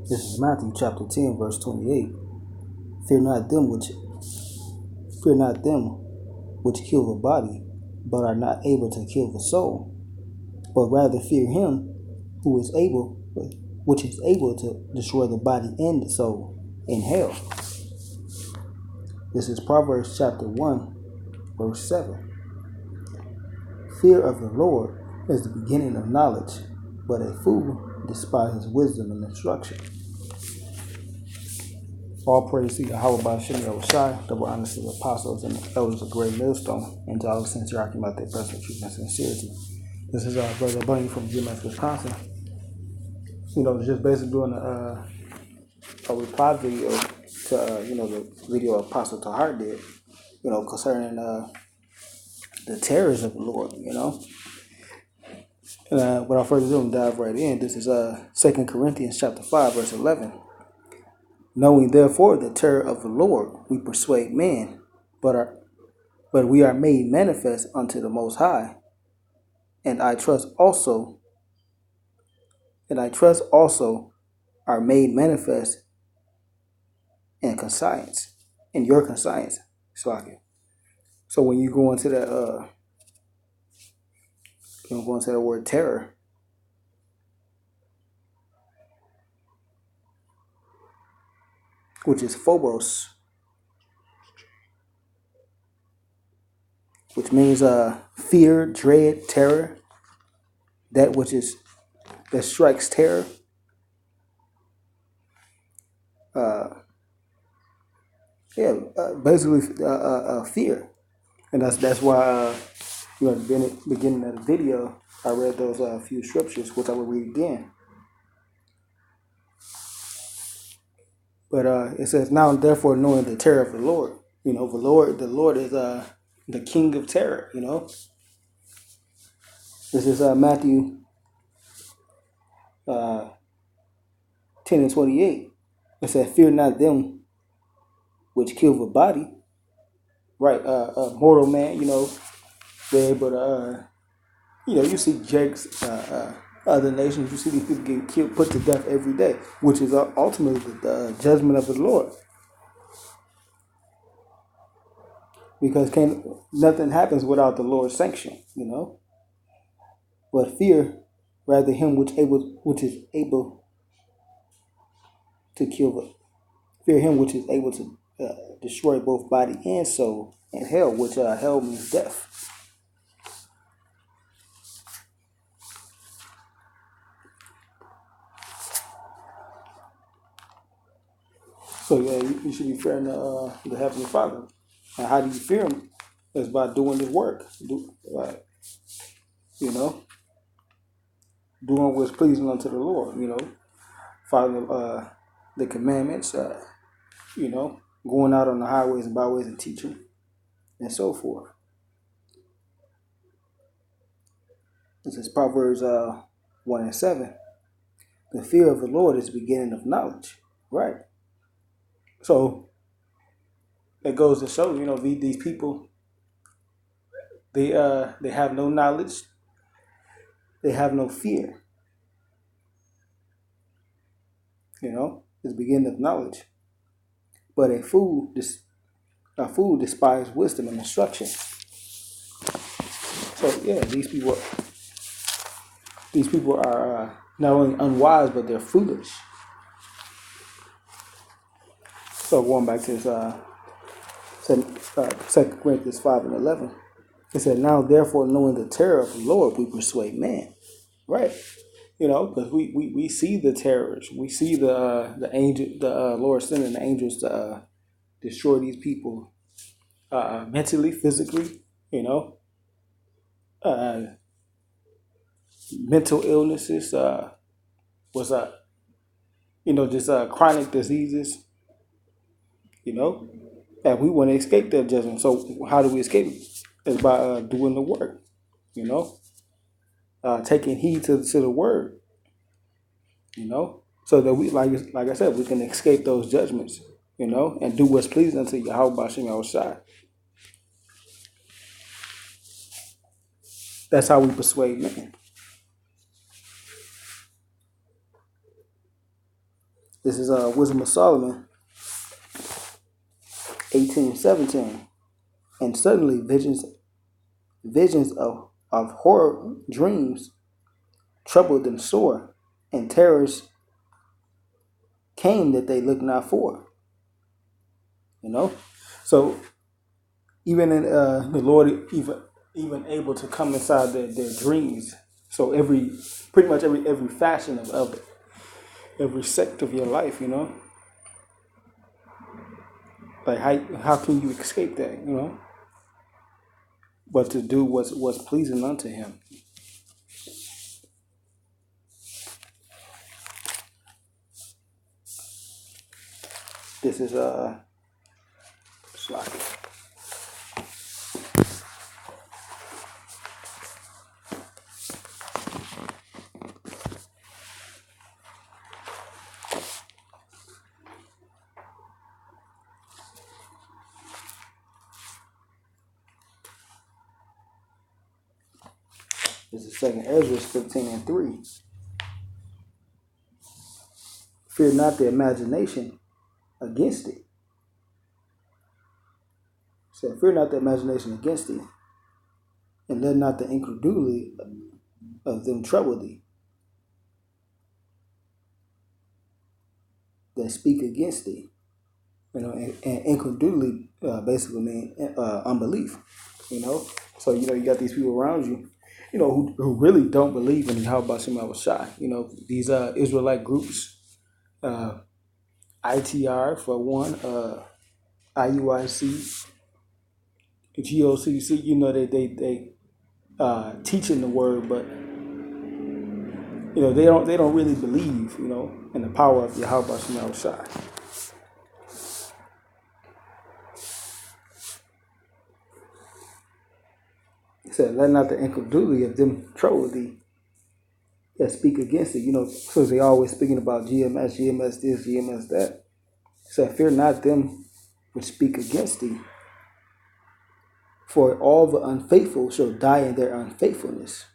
This is Matthew chapter 10, verse 28. Fear not them which fear not them which kill the body, but are not able to kill the soul, but rather fear him who is able which is able to destroy the body and the soul in hell. This is Proverbs chapter 1, verse 7. Fear of the Lord is the beginning of knowledge, but a fool despises wisdom and instruction. All praise to Yahweh Bashim Yahushai, double honors to the apostles and the elders of Great Millstone, and to all the sincere about their personal truth and sincerity. This is our brother Bunny from GMS, Wisconsin. Just basically doing a reply video to the video Apostle Tahar did, concerning the terrors of the Lord. And without further ado, I'm dive right in. This is 2 Corinthians chapter 5, verse 11. Knowing therefore the terror of the Lord, we persuade men, but we are made manifest unto the Most High, and I trust also are made manifest in conscience, in your conscience. So when you go into that, go into the word terror, which is phobos, which means fear, dread, terror, that strikes terror. Basically fear, and that's why at the beginning of the video I read those few scriptures, which I will read again. But it says, now therefore knowing the terror of the Lord, the Lord is the King of terror. This is Matthew 10 and 28. It said, fear not them which kill the body, right? Mortal man, they're able to, you see Jake's, other nations, you see these people get killed, put to death every day, which is ultimately the judgment of the Lord. Because nothing happens without the Lord's sanction, But fear rather him which is able to kill. Fear him which is able to destroy both body and soul in hell, which hell means death. So yeah, you should be fearing the Heavenly Father. And how do you fear him? Is by doing this work. Doing what's pleasing unto the Lord. Following the commandments. Going out on the highways and byways and teaching, and so forth. This is Proverbs 1 and 7. The fear of the Lord is the beginning of knowledge. Right. So it goes to show, these people, they have no knowledge. They have no fear. It's the beginning of knowledge. But a fool despises wisdom and instruction. So yeah, these people are not only unwise, but they're foolish. So going back to this 2 Corinthians 5 and 11, it said, now therefore knowing the terror of the Lord, we persuade man. Right. Because we see the terrors. We see the Lord sending the angels to destroy these people mentally, physically, mental illnesses, just chronic diseases, and we want to escape that judgment. So how do we escape it? It's by doing the work, taking heed to the word, so that we, like I said, we can escape those judgments, and do what's pleasing unto Yahweh Bashim Yahushai. That's how we persuade men. This is Wisdom of Solomon 18:17. And suddenly visions of horror dreams troubled them sore, and terrors came that they looked not for. So even in the Lord even able to come inside their dreams. So pretty much every fashion of it, every sect of your life, like how can you escape that, but to do what's pleasing unto Him. This is Slocky. This is 2 Ezra 15:3. Fear not the imagination against it. So fear not the imagination against thee, and let not the incredulity of them trouble thee that speak against thee. And incredulity basically means unbelief. So you got these people around you, who really don't believe in Yahweh Shem Shai. These Israelite groups, ITR for one, IUIC, GOCC. They teaching the word, but they don't really believe in the power of Yahweh Shem Shai. He said, let not the incredulity of them trouble thee that speak against it. Because they always speaking about GMS this, GMS that. He said, fear not them which speak against thee, for all the unfaithful shall die in their unfaithfulness.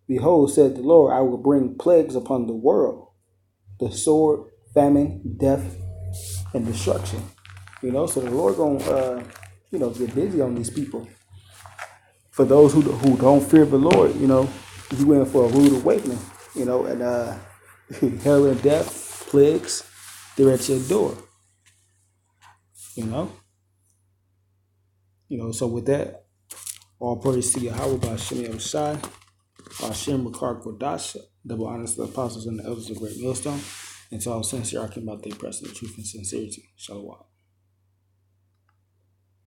Behold, said the Lord, I will bring plagues upon the world, the sword, famine, death, and destruction. So the Lord gonna get busy on these people. For those who don't fear the Lord, you in for a rude awakening. And hell and death, plagues, they're at your door. So with that, all praise to Yahweh by Shem Shai, Hashem Makar Kodash, double honors to the apostles and the elders of Great Millstone, and to all sincere, I can about their presence, truth and sincerity. Shalom.